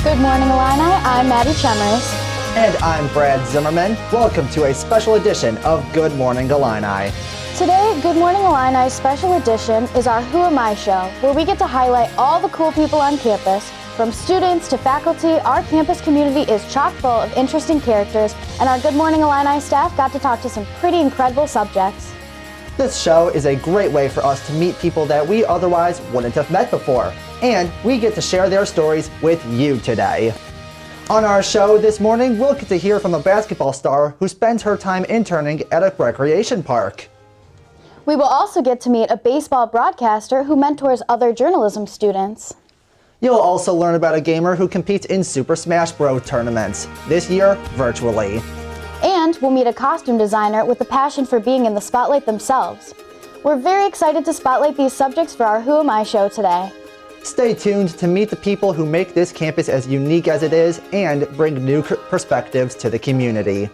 Good morning, Illini. I'm Maddie Chemers. And I'm Brad Zimmerman. Welcome to a special edition of Good Morning Illini. Today, Good Morning Illini's special edition is our Who Am I show, where we get to highlight all the cool people on campus. From students to faculty, our campus community is chock full of interesting characters, and our Good Morning Illini staff got to talk to some pretty incredible subjects. This show is a great way for us to meet people that we otherwise wouldn't have met before, and we get to share their stories with you today. On our show this morning, we'll get to hear from a basketball star who spends her time interning at a recreation park. We will also get to meet a baseball broadcaster who mentors other journalism students. You'll also learn about a gamer who competes in Super Smash Bros. Tournaments, this year virtually. And we'll meet a costume designer with a passion for being in the spotlight themselves. We're very excited to spotlight these subjects for our Who Am I show today. Stay tuned to meet the people who make this campus as unique as it is and bring new perspectives to the community.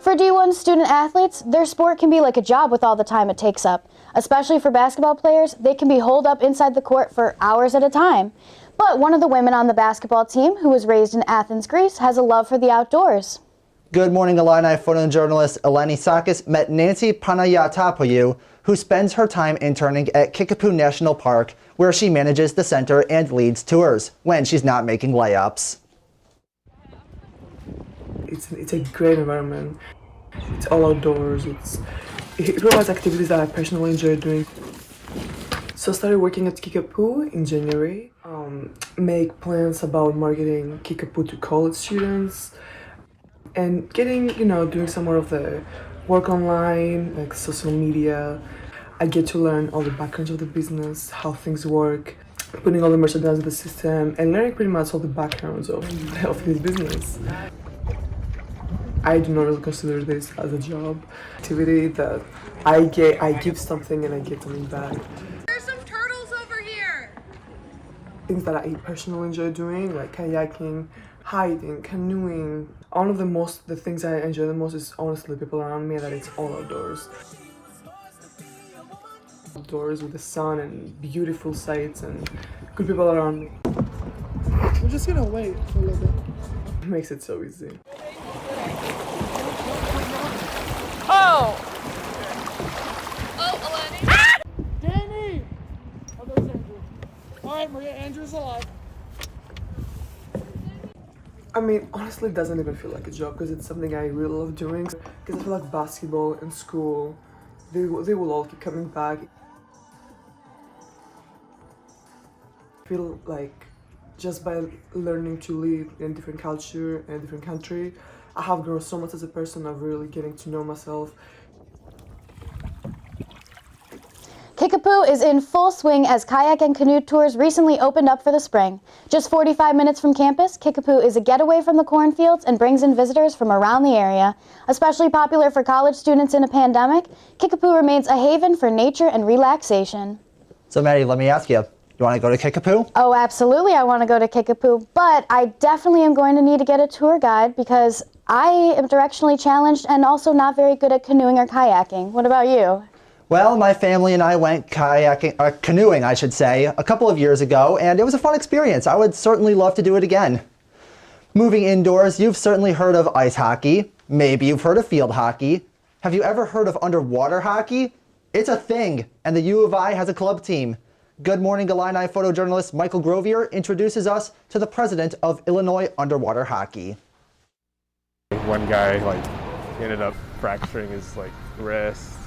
For D1 student athletes, their sport can be like a job with all the time it takes up. Especially for basketball players, they can be holed up inside the court for hours at a time. But one of the women on the basketball team, who was raised in Athens, Greece, has a love for the outdoors. Good Morning Illini photojournalist Illini Sakis met Nancy Panayiotou, who spends her time interning at Kickapoo National Park, where she manages the center and leads tours when she's not making layups. It's a great environment. It's all outdoors. It provides activities that I personally enjoy doing. So I started working at Kickapoo in January. Make plans about marketing Kickapoo to college students and getting, doing some more of the work online, like social media. I get to learn all the backgrounds of the business, how things work, putting all the merchandise in the system, and learning pretty much all the backgrounds of this business. I do not really consider this as a job activity that I give something and I get something back. There's some turtles over here! Things that I personally enjoy doing, like kayaking, hiking, canoeing. One of the things I enjoy the most is honestly people around me, that it's all outdoors. Outdoors with the sun and beautiful sights and good people around me. We're just gonna wait for a little bit. It makes it so easy. Oh! Oh, Illini! Ah! Danny! Oh, there's Andrew. Alright, Maria, Andrew's alive. I mean, honestly, it doesn't even feel like a job because it's something I really love doing. Because I feel like basketball and school, they will all keep coming back. I feel like just by learning to live in a different culture and a different country, I have grown so much as a person of really getting to know myself. Kickapoo is in full swing as kayak and canoe tours recently opened up for the spring. Just 45 minutes from campus, Kickapoo is a getaway from the cornfields and brings in visitors from around the area. Especially popular for college students in a pandemic, Kickapoo remains a haven for nature and relaxation. So Maddie, let me ask you, you want to go to Kickapoo? Oh, absolutely, I want to go to Kickapoo, but I definitely am going to need to get a tour guide because I am directionally challenged and also not very good at canoeing or kayaking. What about you? Well, my family and I went canoeing, I should say, a couple of years ago, and it was a fun experience. I would certainly love to do it again. Moving indoors, you've certainly heard of ice hockey. Maybe you've heard of field hockey. Have you ever heard of underwater hockey? It's a thing, and the U of I has a club team. Good Morning Illini photojournalist Michael Grovier introduces us to the president of Illinois Underwater Hockey. One guy he ended up fracturing his wrist.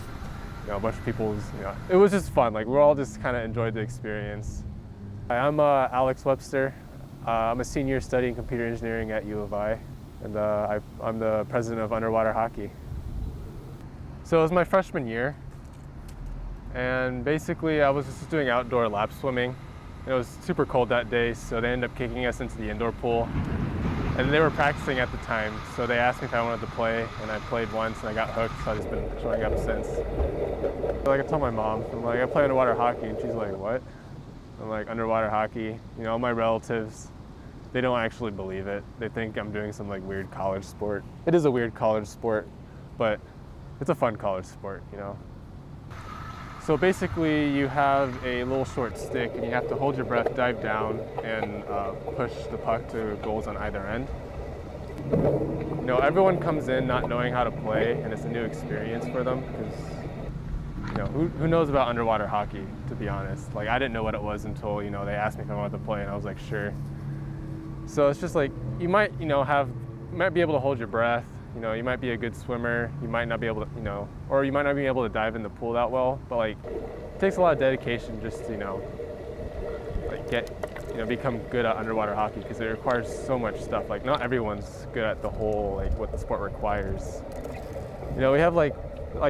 A bunch of people's, it was just fun. We all just kind of enjoyed the experience. Hi, I'm Alex Webster. I'm a senior studying computer engineering at U of I, and I'm the president of Underwater Hockey. So it was my freshman year, and basically I was just doing outdoor lap swimming. It was super cold that day, so they ended up kicking us into the indoor pool. And they were practicing at the time, so they asked me if I wanted to play, and I played once and I got hooked, so I've just been showing up since. I told my mom, I'm like, I play underwater hockey, and she's like, what? I'm like, underwater hockey. All my relatives, they don't actually believe it. They think I'm doing some weird college sport. It is a weird college sport, but it's a fun college sport, So basically you have a little short stick and you have to hold your breath, dive down, and push the puck to goals on either end. You know, everyone comes in not knowing how to play, and it's a new experience for them because, you know, who knows about underwater hockey, to be honest. Like, I didn't know what it was until, you know, they asked me if I wanted to play, and I was like, sure. So it's just like, you might, you know, might be able to hold your breath. You know, you might be a good swimmer, you might not be able to, you know, or you might not be able to dive in the pool that well, but like, it takes a lot of dedication just to, you know, like become good at underwater hockey because it requires so much stuff. Like, not everyone's good at the whole, like, what the sport requires. You know, we have like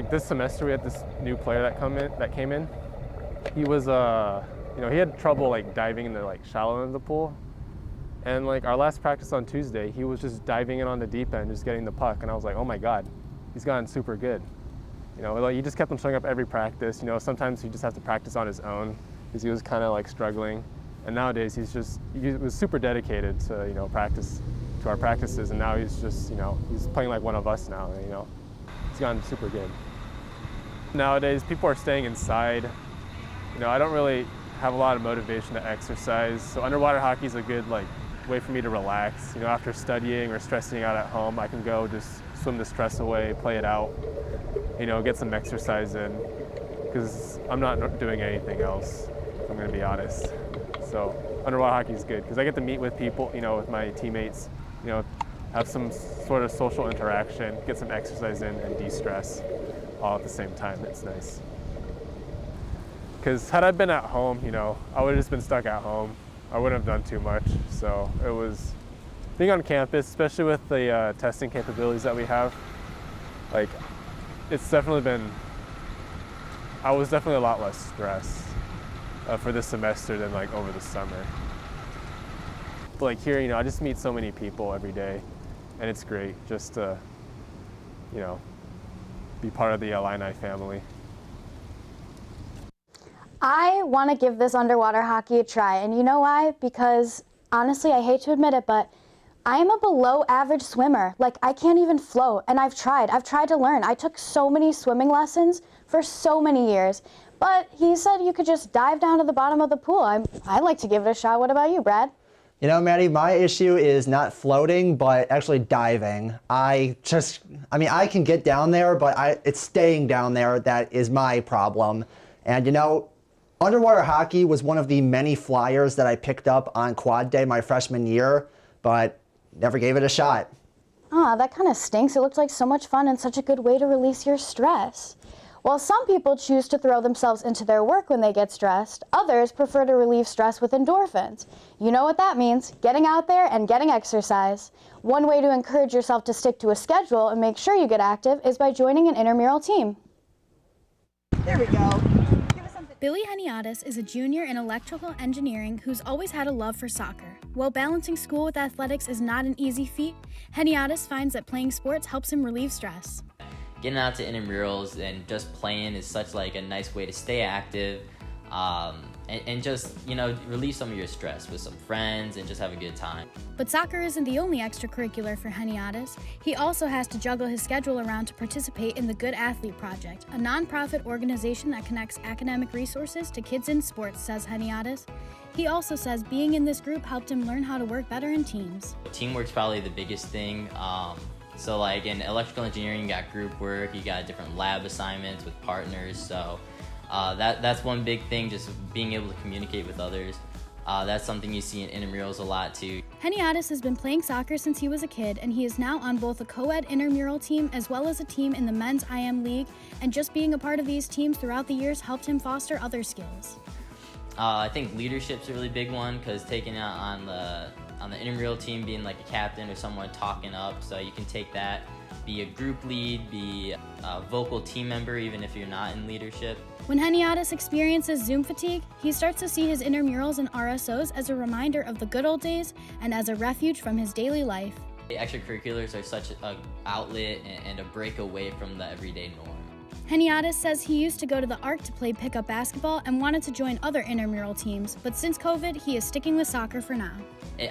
this semester we had this new player that came in. He was, you know, he had trouble like diving in the like shallow end of the pool. And like our last practice on Tuesday, he was just diving in on the deep end, just getting the puck. And I was like, oh my God, he's gotten super good. You know, like, he just kept on showing up every practice. You know, sometimes he just has to practice on his own because he was kind of like struggling. And nowadays he was super dedicated to, you know, to our practices. And now he's just, you know, he's playing like one of us now, you know. He's gotten super good. Nowadays people are staying inside. You know, I don't really have a lot of motivation to exercise. So underwater hockey is a good like way for me to relax. You know, after studying or stressing out at home, I can go just swim the stress away, play it out, you know, get some exercise in, because I'm not doing anything else, if I'm gonna be honest. So underwater hockey is good because I get to meet with people, you know, with my teammates, you know, have some sort of social interaction, get some exercise in, and de-stress all at the same time. It's nice. Because had I been at home, you know, I would have just been stuck at home. I wouldn't have done too much. So it was being on campus, especially with the testing capabilities that we have. Like, it's definitely been, I was definitely a lot less stressed for this semester than like over the summer. But like here, you know, I just meet so many people every day, and it's great just to, you know, be part of the Illini family. I want to give this underwater hockey a try, and you know why? Because honestly, I hate to admit it, but I am a below average swimmer. Like, I can't even float, and I've tried to learn. I took so many swimming lessons for so many years, but he said you could just dive down to the bottom of the pool. I'd like to give it a shot. What about you, Brad? You know, Maddie, my issue is not floating, but actually diving. I mean, I can get down there, but it's staying down there that is my problem. And you know, underwater hockey was one of the many flyers that I picked up on quad day my freshman year, but never gave it a shot. Ah, that kind of stinks. It looks like so much fun and such a good way to release your stress. While some people choose to throw themselves into their work when they get stressed, others prefer to relieve stress with endorphins. You know what that means, getting out there and getting exercise. One way to encourage yourself to stick to a schedule and make sure you get active is by joining an intramural team. There we go. Billy Heniadis is a junior in electrical engineering who's always had a love for soccer. While balancing school with athletics is not an easy feat, Heniadis finds that playing sports helps him relieve stress. Getting out to intramurals and just playing is such like a nice way to stay active and just, you know, relieve some of your stress with some friends and just have a good time. But soccer isn't the only extracurricular for Heniadis. He also has to juggle his schedule around to participate in the Good Athlete Project, a nonprofit organization that connects academic resources to kids in sports, says Heniadis. He also says being in this group helped him learn how to work better in teams. Teamwork's probably the biggest thing. So like in electrical engineering, you got group work, you got different lab assignments with partners. So that's one big thing, just being able to communicate with others. That's something you see in intramurals a lot too. Heniadis has been playing soccer since he was a kid, and he is now on both a co-ed intramural team as well as a team in the men's IM league, and just being a part of these teams throughout the years helped him foster other skills. I think leadership's a really big one, because taking out on the intramural team, being like a captain or someone talking up, so you can take that, be a group lead, be a vocal team member even if you're not in leadership. When Heniadis experiences Zoom fatigue, he starts to see his intramurals and RSOs as a reminder of the good old days and as a refuge from his daily life. The extracurriculars are such an outlet and a break away from the everyday norm. Heniadis says he used to go to the Arc to play pickup basketball and wanted to join other intramural teams, but since COVID, he is sticking with soccer for now.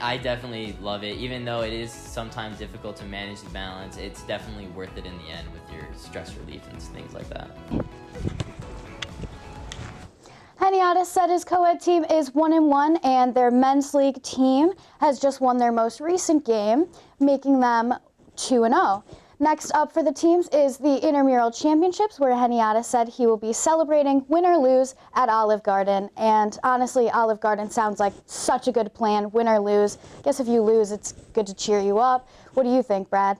I definitely love it. Even though it is sometimes difficult to manage the balance, it's definitely worth it in the end with your stress relief and things like that. Henyatta said his co-ed team is 1-1, and their men's league team has just won their most recent game, making them 2-0. Next up for the teams is the intramural championships, where Henyatta said he will be celebrating win or lose at Olive Garden. And honestly, Olive Garden sounds like such a good plan, win or lose. I guess if you lose, it's good to cheer you up. What do you think, Brad?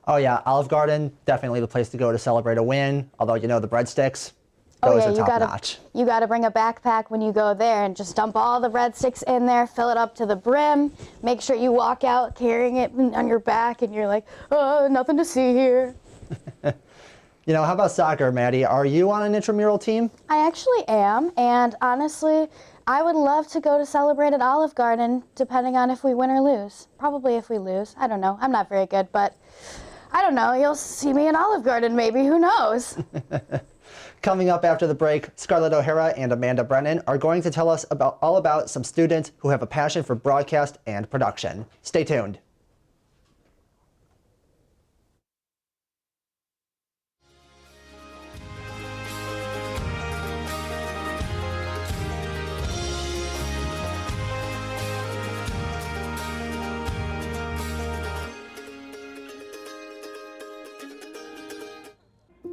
Oh yeah, Olive Garden, definitely the place to go to celebrate a win. Although, you know, the breadsticks, Oh those yeah, are top notch. you gotta bring a backpack when you go there and just dump all the breadsticks in there, fill it up to the brim. Make sure you walk out carrying it on your back, and you're like, oh, nothing to see here. You know, how about soccer, Maddie? Are you on an intramural team? I actually am, and honestly, I would love to go to celebrate at Olive Garden, depending on if we win or lose. Probably if we lose. I don't know. I'm not very good, but I don't know. You'll see me in Olive Garden, maybe. Who knows? Coming up after the break, Scarlett O'Hara and Amanda Brennan are going to tell us all about some students who have a passion for broadcast and production. Stay tuned.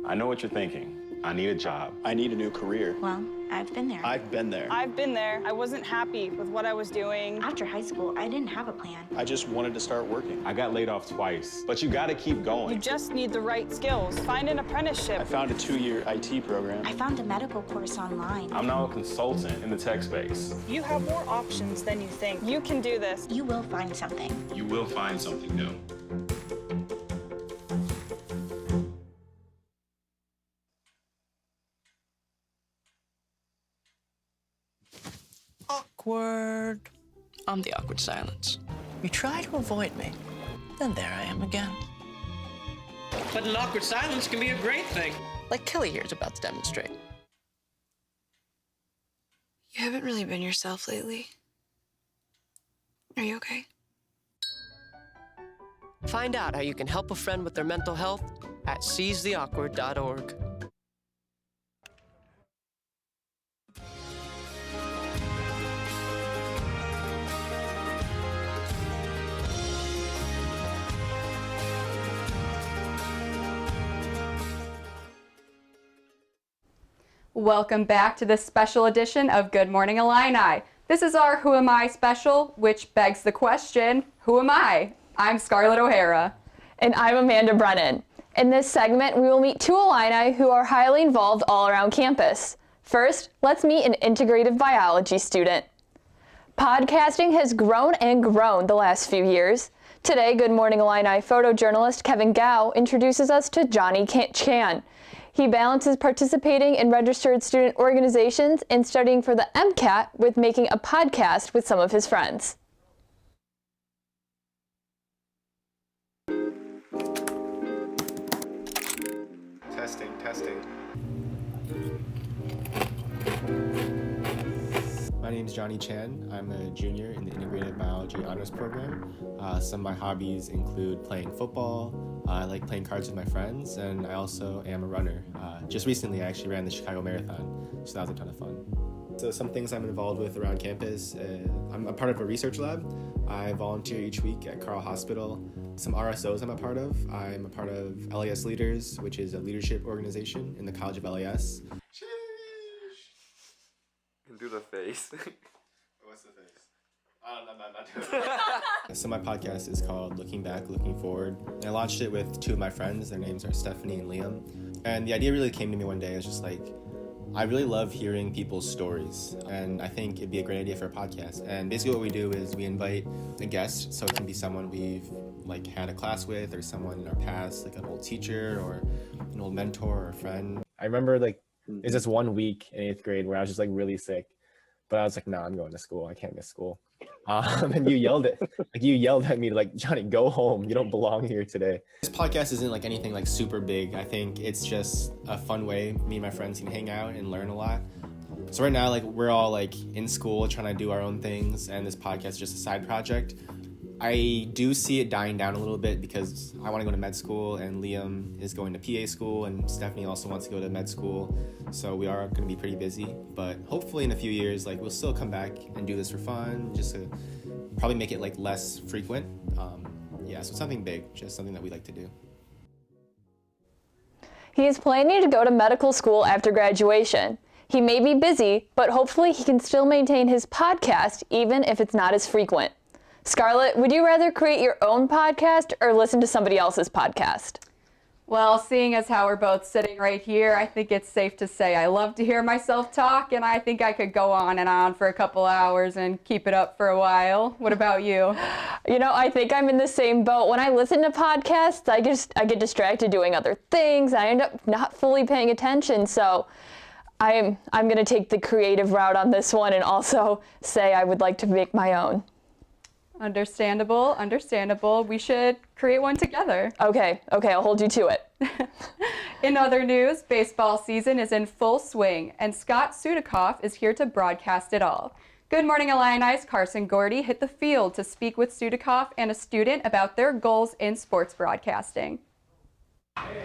I know what you're thinking. I need a job. I need a new career. Well, I've been there. I've been there. I've been there. I wasn't happy with what I was doing. After high school, I didn't have a plan. I just wanted to start working. I got laid off twice, but you gotta keep You going. just need the right skills. Find an apprenticeship. I found a 2-year IT program. I found a medical course online. I'm now a consultant in the tech space. You have more options than you think. You can do this. You will find something. You will find something new. Awkward. I'm the awkward silence. You try to avoid me, then there I am again. But an awkward silence can be a great thing, like Kelly here is about to demonstrate. You haven't really been yourself lately. Are you okay? Find out how you can help a friend with their mental health at seizetheawkward.org. Welcome back to this special edition of Good Morning Illini. This is our Who Am I special, which begs the question, who am I? I'm Scarlett O'Hara. And I'm Amanda Brennan. In this segment, we will meet two Illini who are highly involved all around campus. First, let's meet an integrative biology student. Podcasting has grown and grown the last few years. Today, Good Morning Illini photojournalist Kevin Gao introduces us to Johnny Chan. He balances participating in registered student organizations and studying for the MCAT with making a podcast with some of his friends. Testing. My name is Johnny Chan. I'm a junior in the Integrated Biology Honors Program. Some of my hobbies include playing football. I like playing cards with my friends, and I also am a runner. Just recently, I actually ran the Chicago Marathon, so that was a ton of fun. So some things I'm involved with around campus, I'm a part of a research lab. I volunteer each week at Carl Hospital. Some RSOs I'm a part of. I'm a part of LAS Leaders, which is a leadership organization in the College of LAS. Do the face. What's the face? I'm not doing it. So my podcast is called Looking Back, Looking Forward. And I launched it with two of my friends. Their names are Stephanie and Liam. And the idea really came to me one day. It's just like, I really love hearing people's stories. And I think it'd be a great idea for a podcast. And basically what we do is we invite a guest. So it can be someone we've like had a class with, or someone in our past, like an old teacher or an old mentor or a friend. I remember like it was just 1 week in 8th grade where I was just like really sick, but I was like, I'm going to school. I can't miss school. And you yelled at me like, Johnny, go home. You don't belong here today. This podcast isn't like anything like super big. I think it's just a fun way me and my friends can hang out and learn a lot. So right now, like we're all like in school trying to do our own things, and this podcast is just a side project. I do see it dying down a little bit because I want to go to med school and Liam is going to PA school and Stephanie also wants to go to med school. So we are going to be pretty busy, but hopefully in a few years, like we'll still come back and do this for fun, just to probably make it like less frequent. Yeah, so something big, just something that we like to do. He is planning to go to medical school after graduation. He may be busy, but hopefully he can still maintain his podcast even if it's not as frequent. Scarlett, would you rather create your own podcast or listen to somebody else's podcast? Well, seeing as how we're both sitting right here, I think it's safe to say I love to hear myself talk, and I think I could go on and on for a couple hours and keep it up for a while. What about you? You know, I think I'm in the same boat. When I listen to podcasts, I get distracted doing other things. I end up not fully paying attention, so I'm going to take the creative route on this one and also say I would like to make my own. Understandable, understandable. We should create one together. Okay, I'll hold you to it. In other news, baseball season is in full swing, and Scott Sudikoff is here to broadcast it all. Good Morning Illini's Carson Gordy hit the field to speak with Sudikoff and a student about their goals in sports broadcasting.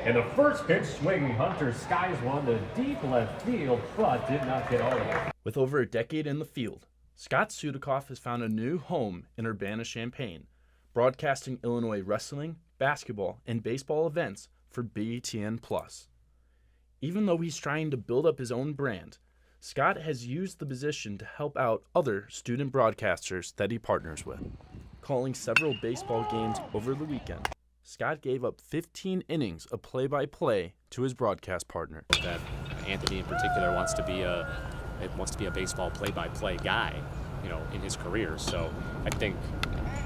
And the first pitch, swinging Hunter skies one to deep left field, but did not get all of it. With over a decade in the field, Scott Sudikoff has found a new home in Urbana-Champaign, broadcasting Illinois wrestling, basketball, and baseball events for BTN+. Even though he's trying to build up his own brand, Scott has used the position to help out other student broadcasters that he partners with. Calling several baseball games over the weekend, Scott gave up 15 innings of play-by-play to his broadcast partner. That Anthony in particular wants to be a baseball play-by-play guy, in his career. So I think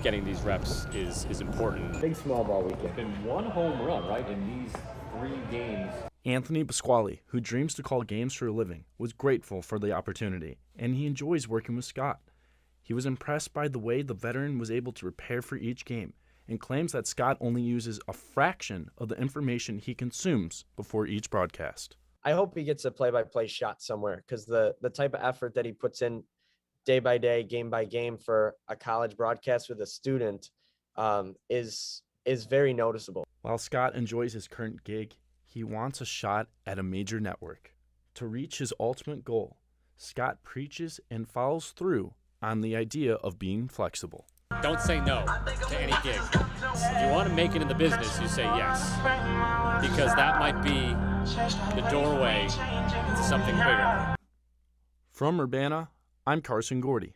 getting these reps is important. Big small ball weekend. Been one home run, right, in these 3 games. Anthony Pasquale, who dreams to call games for a living, was grateful for the opportunity, and he enjoys working with Scott. He was impressed by the way the veteran was able to prepare for each game, and claims that Scott only uses a fraction of the information he consumes before each broadcast. I hope he gets a play-by-play shot somewhere, because the type of effort that he puts in day by day, game by game for a college broadcast with a student is very noticeable. While Scott enjoys his current gig, he wants a shot at a major network. To reach his ultimate goal, Scott preaches and follows through on the idea of being flexible. Don't say no to any gig. If you want to make it in the business, you say yes, because that might be the doorway to something bigger. From Urbana, I'm Carson Gordy.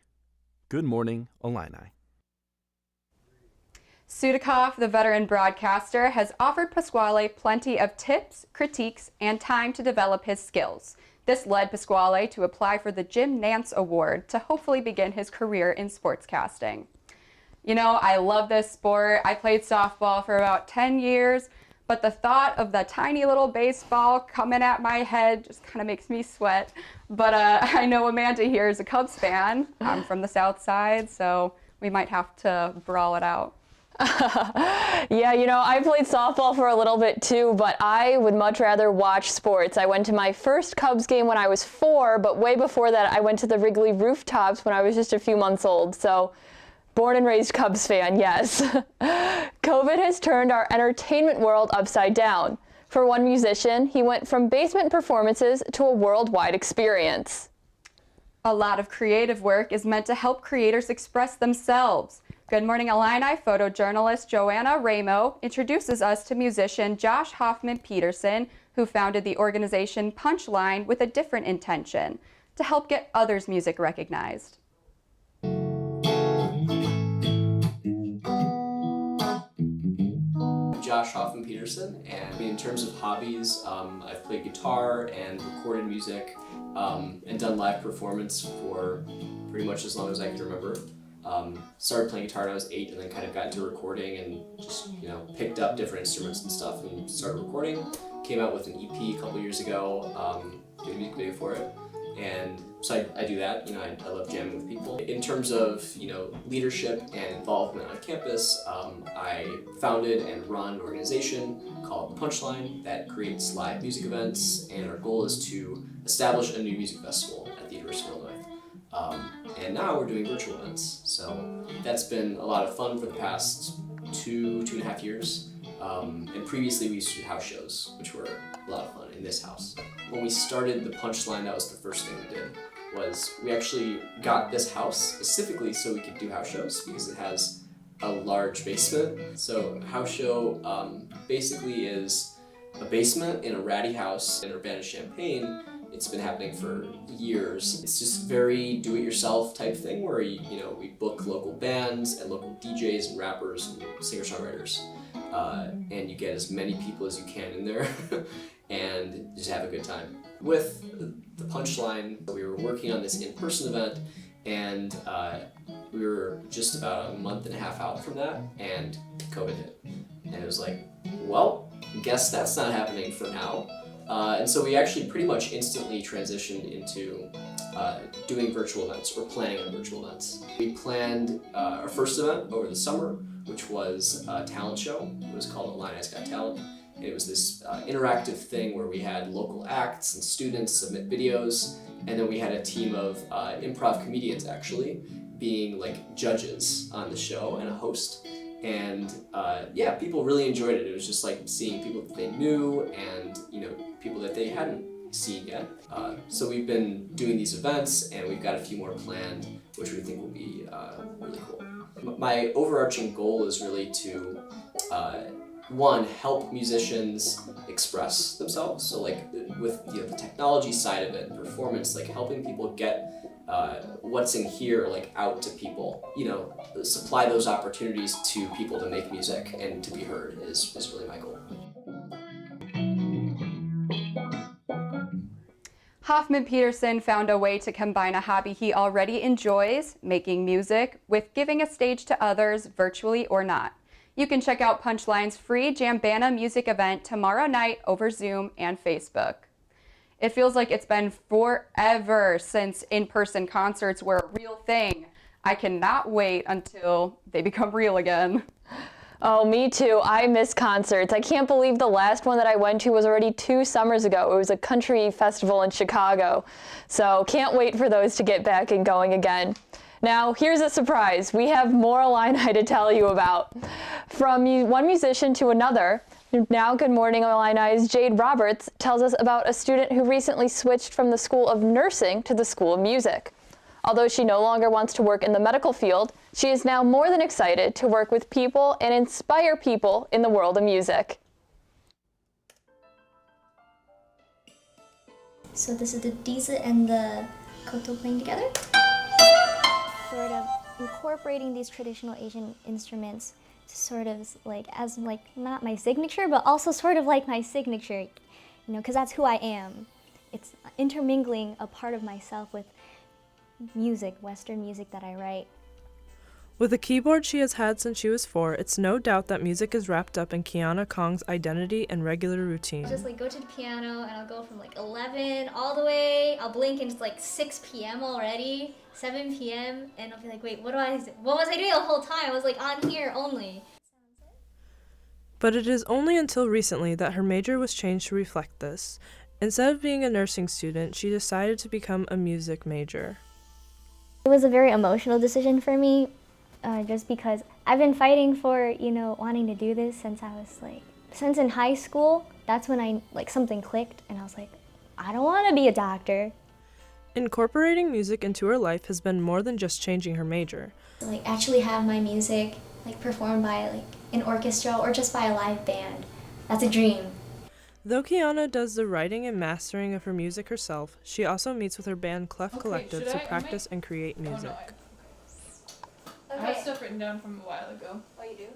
Good Morning Illini. Sudikoff, the veteran broadcaster, has offered Pasquale plenty of tips, critiques, and time to develop his skills. This led Pasquale to apply for the Jim Nance Award to hopefully begin his career in sportscasting. I love this sport. I played softball for about 10 years, but the thought of the tiny little baseball coming at my head just kind of makes me sweat. But I know Amanda here is a Cubs fan. I'm from the South Side, so we might have to brawl it out. Yeah, I played softball for a little bit too, but I would much rather watch sports. I went to my first Cubs game when I was 4, but way before that I went to the Wrigley rooftops when I was just a few months old. So born and raised Cubs fan, yes. COVID has turned our entertainment world upside down. For one musician, he went from basement performances to a worldwide experience. A lot of creative work is meant to help creators express themselves. Good Morning Illini photojournalist Joanna Ramo introduces us to musician Josh Hoffman Peterson, who founded the organization Punchline with a different intention, to help get others' music recognized. Josh Hoffman Peterson, and in terms of hobbies, I've played guitar and recorded music and done live performance for pretty much as long as I can remember. Started playing guitar when I was 8 and then kind of got into recording and just, picked up different instruments and stuff and started recording. Came out with an EP a couple years ago, did a music video for it. And so I do that, I love jamming with people. In terms of, leadership and involvement on campus, I founded and run an organization called The Punchline that creates live music events, and our goal is to establish a new music festival at the University of Illinois. and now we're doing virtual events. So that's been a lot of fun for the past 2.5 years. And previously we used to do house shows, which were a lot of fun in this house. When we started the Punchline, that was the first thing we did, was we actually got this house specifically so we could do house shows because it has a large basement. So house show basically is a basement in a ratty house in Urbana-Champaign. It's been happening for years. It's just very do-it-yourself type thing where we book local bands and local DJs and rappers and singer-songwriters, and you get as many people as you can in there and just have a good time. With the Punchline, we were working on this in-person event, and we were just about a month and a half out from that, and COVID hit. And it was like, well, guess that's not happening for now. And so we actually pretty much instantly transitioned into doing virtual events or planning on virtual events. We planned our first event over the summer, which was a talent show. It was called Illini's Got Talent. And it was this interactive thing where we had local acts and students submit videos, and then we had a team of improv comedians actually being like judges on the show and a host. And yeah, people really enjoyed it. It was just like seeing people that they knew and people that they hadn't seen yet. So we've been doing these events, and we've got a few more planned, which we think will be really cool. My overarching goal is really to one, help musicians express themselves. So like with the technology side of it, performance, like helping people get what's in here like out to people, supply those opportunities to people to make music and to be heard is really my goal. Hoffman Peterson found a way to combine a hobby he already enjoys, making music, with giving a stage to others, virtually or not. You can check out Punchline's free Jambana music event tomorrow night over Zoom and Facebook. It feels like it's been forever since in-person concerts were a real thing. I cannot wait until they become real again. Oh, me too. I miss concerts. I can't believe the last one that I went to was already 2 summers ago. It was a country festival in Chicago. So can't wait for those to get back and going again. Now, here's a surprise. We have more Illini to tell you about. From one musician to another, now Good Morning Illini's Jade Roberts tells us about a student who recently switched from the School of Nursing to the School of Music. Although she no longer wants to work in the medical field, she is now more than excited to work with people and inspire people in the world of music. So this is the diza and the koto playing together. Sort of incorporating these traditional Asian instruments to sort of like as like not my signature, but also sort of like my signature, because that's who I am. It's intermingling a part of myself with music, Western music that I write. With a keyboard she has had since she was 4, it's no doubt that music is wrapped up in Kiana Kong's identity and regular routine. I'll just like go to the piano and I'll go from like 11 all the way, I'll blink and it's like 6 p.m. already, 7 p.m. and I'll be like, wait, what was I doing the whole time? I was like on here only. But it is only until recently that her major was changed to reflect this. Instead of being a nursing student, she decided to become a music major. It was a very emotional decision for me, just because I've been fighting for, wanting to do this since since in high school. That's when something clicked and I was like, I don't want to be a doctor. Incorporating music into her life has been more than just changing her major. Actually have my music performed by an orchestra or just by a live band. That's a dream. Though Kiana does the writing and mastering of her music herself, she also meets with her band Clef Collective to practice and create music. I have stuff written down from a while ago. Oh, you do?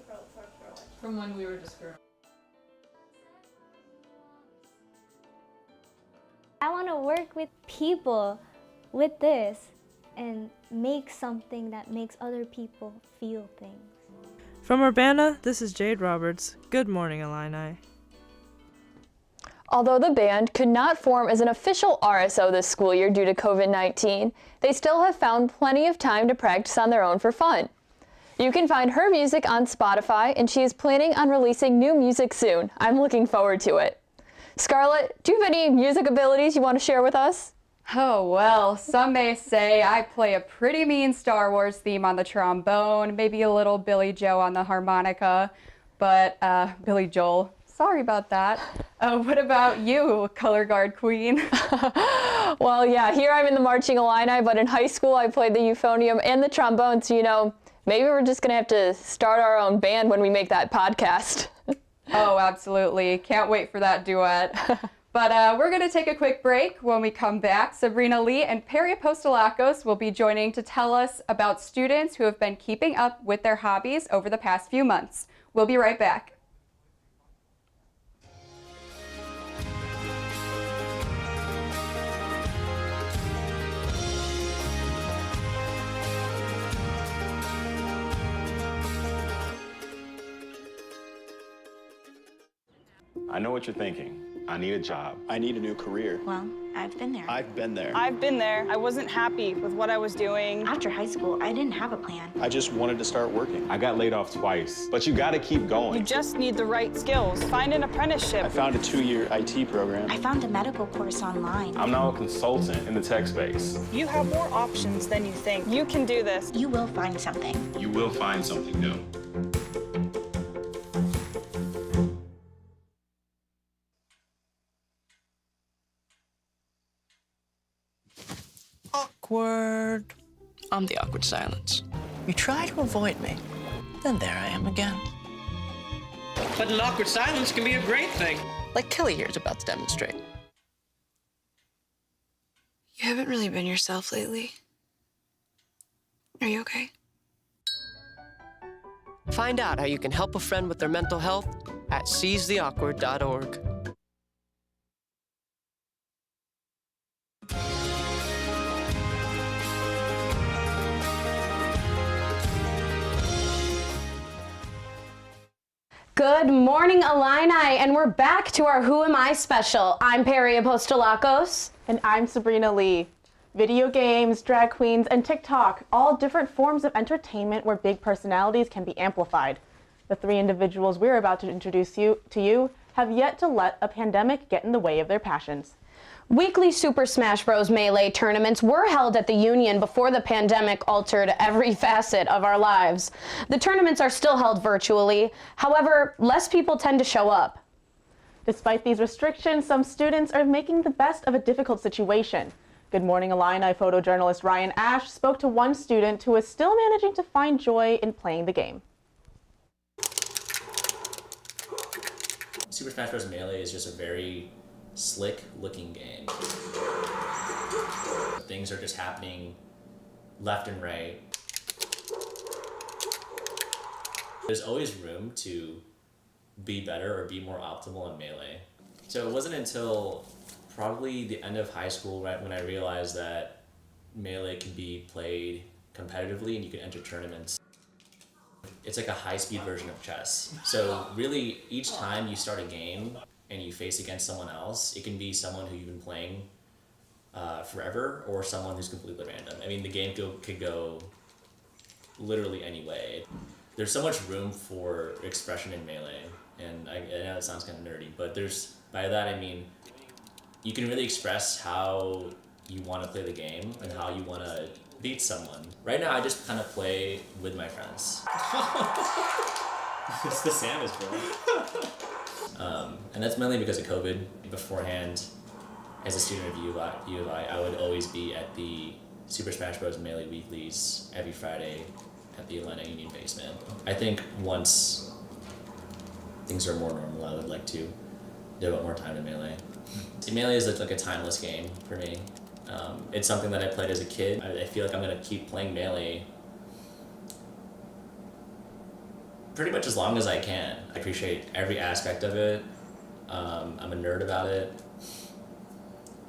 From when we were just girls. I want to work with people with this and make something that makes other people feel things. From Urbana, this is Jade Roberts. Good morning, Illini. Although the band could not form as an official RSO this school year due to COVID-19, they still have found plenty of time to practice on their own for fun. You can find her music on Spotify, and she is planning on releasing new music soon. I'm looking forward to it. Scarlett, do you have any music abilities you want to share with us? Oh, well, some may say I play a pretty mean Star Wars theme on the trombone, maybe a little Billy Joe on the harmonica, but Billy Joel, sorry about that. What about you, color guard queen? Well, yeah, here I'm in the marching Illini, but in high school I played the euphonium and the trombone, so, you know, maybe we're just gonna have to start our own band when we make that podcast. Oh, absolutely. Can't wait for that duet. But we're going to take a quick break. When we come back, Sabrina Lee and Perry Apostolakos will be joining to tell us about students who have been keeping up with their hobbies over the past few months. We'll be right back. I know what you're thinking. I need a job. I need a new career. Well, I've been there. I've been there. I've been there. I wasn't happy with what I was doing. After high school, I didn't have a plan. I just wanted to start working. I got laid off twice, but you gotta keep going. You just need the right skills. Find an apprenticeship. I found a 2-year IT program. I found a medical course online. I'm now a consultant in the tech space. You have more options than you think. You can do this. You will find something. You will find something new. Awkward. I'm the awkward silence. You try to avoid me, then there I am again. But an awkward silence can be a great thing, like Kelly here is about to demonstrate. You haven't really been yourself lately. Are you okay? Find out how you can help a friend with their mental health at seizetheawkward.org. Good morning, Illini, and we're back to our Who Am I special. I'm Perry Apostolakos. And I'm Sabrina Lee. Video games, drag queens, and TikTok, all different forms of entertainment where big personalities can be amplified. The three individuals we're about to introduce to you have yet to let a pandemic get in the way of their passions. Weekly Super Smash Bros. Melee tournaments were held at the Union before the pandemic altered every facet of our lives. The tournaments are still held virtually. However, less people tend to show up. Despite these restrictions, some students are making the best of a difficult situation. Good Morning Illini photojournalist Ryan Ash spoke to one student who is still managing to find joy in playing the game. Super Smash Bros. Melee is just a very slick looking game. Things are just happening left and right. There's always room to be better or be more optimal in Melee. So it wasn't until probably the end of high school, right, when I realized that Melee can be played competitively and you can enter tournaments. It's like a high-speed version of chess. So really, each time you start a game and you face against someone else, it can be someone who you've been playing forever or someone who's completely random. I mean, the game could go literally any way. There's so much room for expression in Melee, and I know it sounds kind of nerdy, but by that I mean you can really express how you want to play the game and how you want to beat someone. Right now, I just kind of play with my friends. It's the Samus, bro. And that's mainly because of COVID. Beforehand, as a student of U of I would always be at the Super Smash Bros. Melee weeklies every Friday at the Illini Union basement. I think once things are more normal, I would like to devote more time to Melee. See, Melee is like a timeless game for me. It's something that I played as a kid. I feel like I'm gonna keep playing Melee pretty much as long as I can. I appreciate every aspect of it. I'm a nerd about it.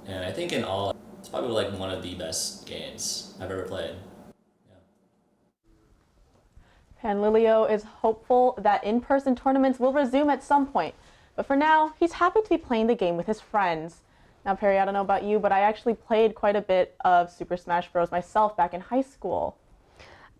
And I think in all, it's probably like one of the best games I've ever played. Panlilio is hopeful that in-person tournaments will resume at some point. But for now, he's happy to be playing the game with his friends. Now, Perry, I don't know about you, but I actually played quite a bit of Super Smash Bros. Myself back in high school.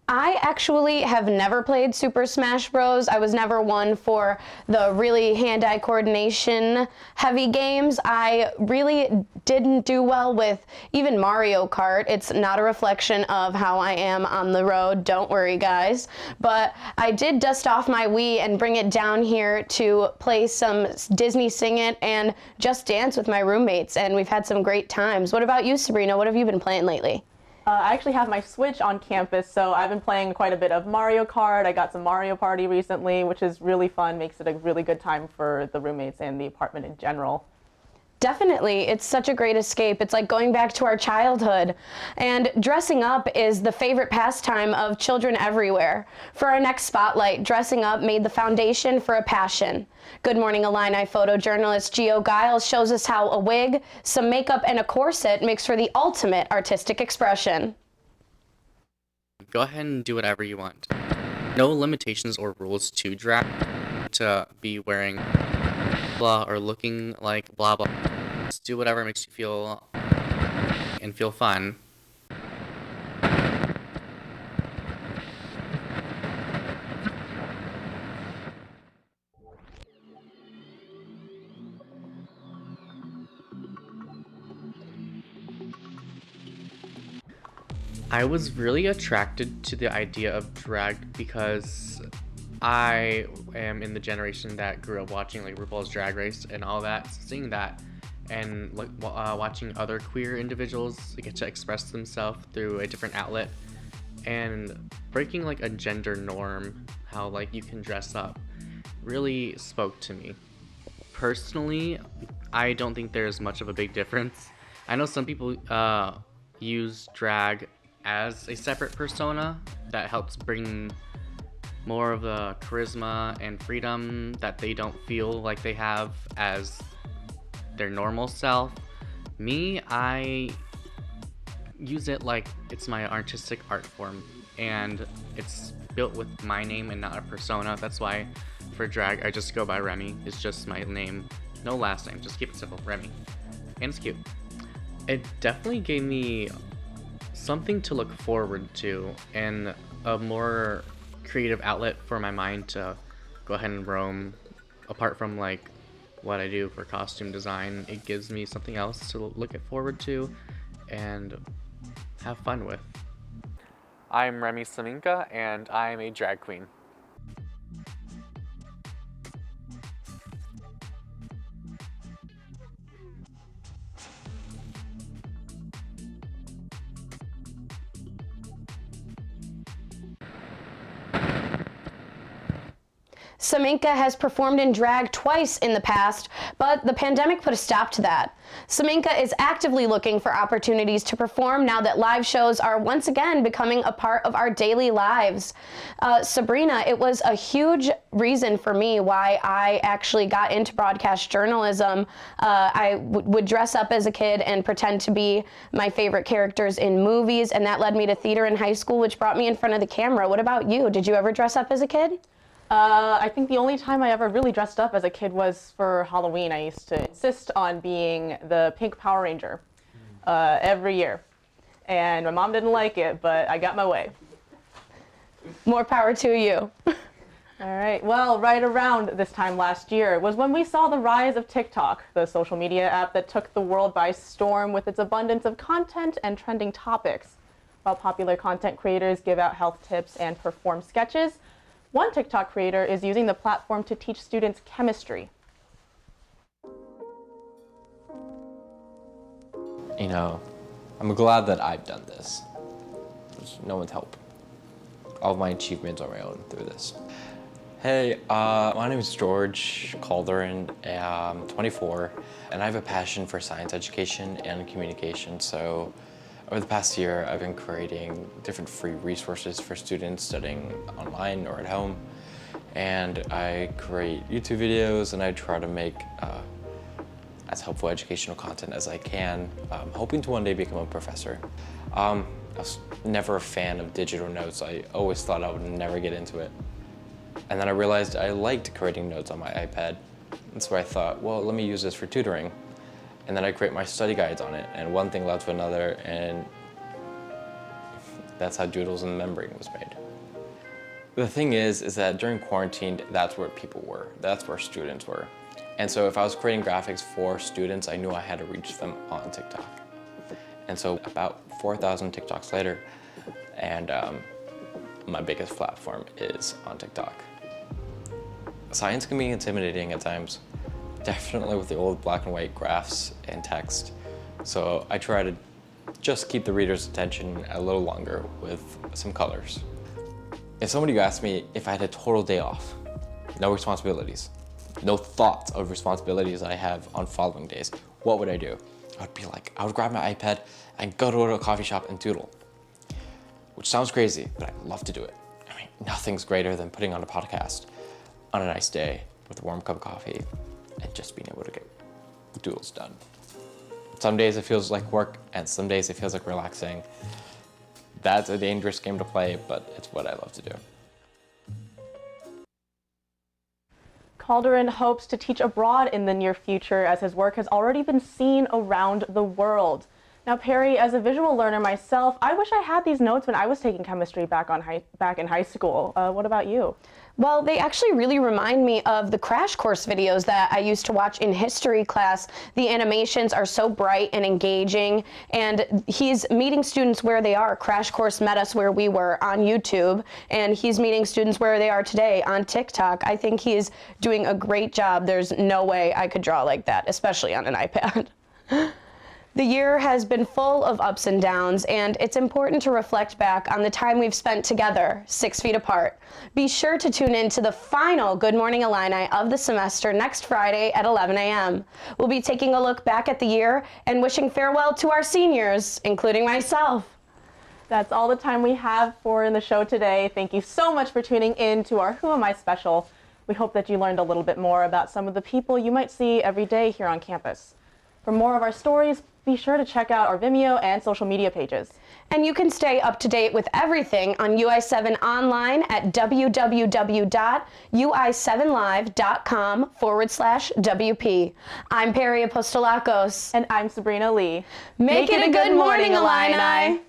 I actually have never played Super Smash Bros. I was never one for the really hand-eye coordination heavy games. I really didn't do well with even Mario Kart. It's not a reflection of how I am on the road, don't worry guys. But I did dust off my Wii and bring it down here to play some Disney Sing It and Just Dance with my roommates, and we've had some great times. What about you, Sabrina? What have you been playing lately? I actually have my Switch on campus, so I've been playing quite a bit of Mario Kart. I got some Mario Party recently, which is really fun, makes it a really good time for the roommates and the apartment in general. Definitely. It's such a great escape. It's like going back to our childhood. And dressing up is the favorite pastime of children everywhere. For our next spotlight, dressing up made the foundation for a passion. Good Morning Illini photojournalist Gio Giles shows us how a wig, some makeup, and a corset makes for the ultimate artistic expression. Go ahead and do whatever you want. No limitations or rules to drag, to be wearing blah or looking like blah blah. Just do whatever makes you feel and feel fun. I was really attracted to the idea of drag because I am in the generation that grew up watching like RuPaul's Drag Race and all that, seeing that and like watching other queer individuals get to express themselves through a different outlet and breaking like a gender norm, how like you can dress up, really spoke to me. Personally, I don't think there's much of a big difference. I know some people use drag as a separate persona that helps bring more of the charisma and freedom that they don't feel like they have as their normal self. Me, I use it like it's my artistic art form, and it's built with my name and not a persona. That's why for drag I just go by Remy. It's just my name, no last name, just keep it simple, Remy. And it's cute. It definitely gave me something to look forward to and a more creative outlet for my mind to go ahead and roam. Apart from like what I do for costume design, it gives me something else to look forward to and have fun with. I'm Remy Saminka and I'm a drag queen. Saminka has performed in drag twice in the past, but the pandemic put a stop to that. Saminka is actively looking for opportunities to perform now that live shows are once again becoming a part of our daily lives. Sabrina, it was a huge reason for me why I actually got into broadcast journalism. I would dress up as a kid and pretend to be my favorite characters in movies, and that led me to theater in high school, which brought me in front of the camera. What about you? Did you ever dress up as a kid? I think the only time I ever really dressed up as a kid was for Halloween. I used to insist on being the pink Power Ranger every year. And my mom didn't like it, but I got my way. More power to you. All right, well, right around this time last year was when we saw the rise of TikTok, the social media app that took the world by storm with its abundance of content and trending topics. While popular content creators give out health tips and perform sketches, one TikTok creator is using the platform to teach students chemistry. You know, I'm glad that I've done this. There's no one's help. All of my achievements are my own through this. Hey, my name is George Calderon. I'm 24, and I have a passion for science education and communication. So over the past year, I've been creating different free resources for students studying online or at home. And I create YouTube videos and I try to make as helpful educational content as I can, hoping to one day become a professor. I was never a fan of digital notes. I always thought I would never get into it. And then I realized I liked creating notes on my iPad. And so I thought, well, let me use this for tutoring. And then I create my study guides on it, and one thing led to another, and That's how doodles in the membrane was made. The thing is that during quarantine, that's where people were. That's where students were. And so if I was creating graphics for students, I knew I had to reach them on TikTok. And so about 4,000 TikToks later, and my biggest platform is on TikTok. Science can be intimidating at times, definitely with the old black and white graphs and text. So I try to just keep the reader's attention a little longer with some colors. If somebody asked me if I had a total day off, no responsibilities, no thoughts of responsibilities I have on following days, what would I do? I would grab my iPad and go to a coffee shop and doodle. Which sounds crazy, but I love to do it. I mean, nothing's greater than putting on a podcast on a nice day with a warm cup of coffee and just being able to get doodles done. Some days it feels like work, and some days it feels like relaxing. That's a dangerous game to play, but it's what I love to do. Calderon hopes to teach abroad in the near future as his work has already been seen around the world. Now, Perry, as a visual learner myself, I wish I had these notes when I was taking chemistry back in high school. What about you? Well, they actually really remind me of the crash course videos that I used to watch in history class. The animations are so bright and engaging, and he's meeting students where they are. Crash Course met us where we were on YouTube, and he's meeting students where they are today on TikTok. I think he's doing a great job. There's no way I could draw like that, especially on an iPad. The year has been full of ups and downs, and it's important to reflect back on the time we've spent together, 6 feet apart. Be sure to tune in to the final Good Morning Illini of the semester next Friday at 11 a.m. We'll be taking a look back at the year and wishing farewell to our seniors, including myself. That's all the time we have for in the show today. Thank you so much for tuning in to our Who Am I special. We hope that you learned a little bit more about some of the people you might see every day here on campus. For more of our stories, be sure to check out our Vimeo and social media pages. And you can stay up to date with everything on UI7 online at www.ui7live.com/WP. I'm Perry Apostolakos. And I'm Sabrina Lee. Make it a good morning, Illini.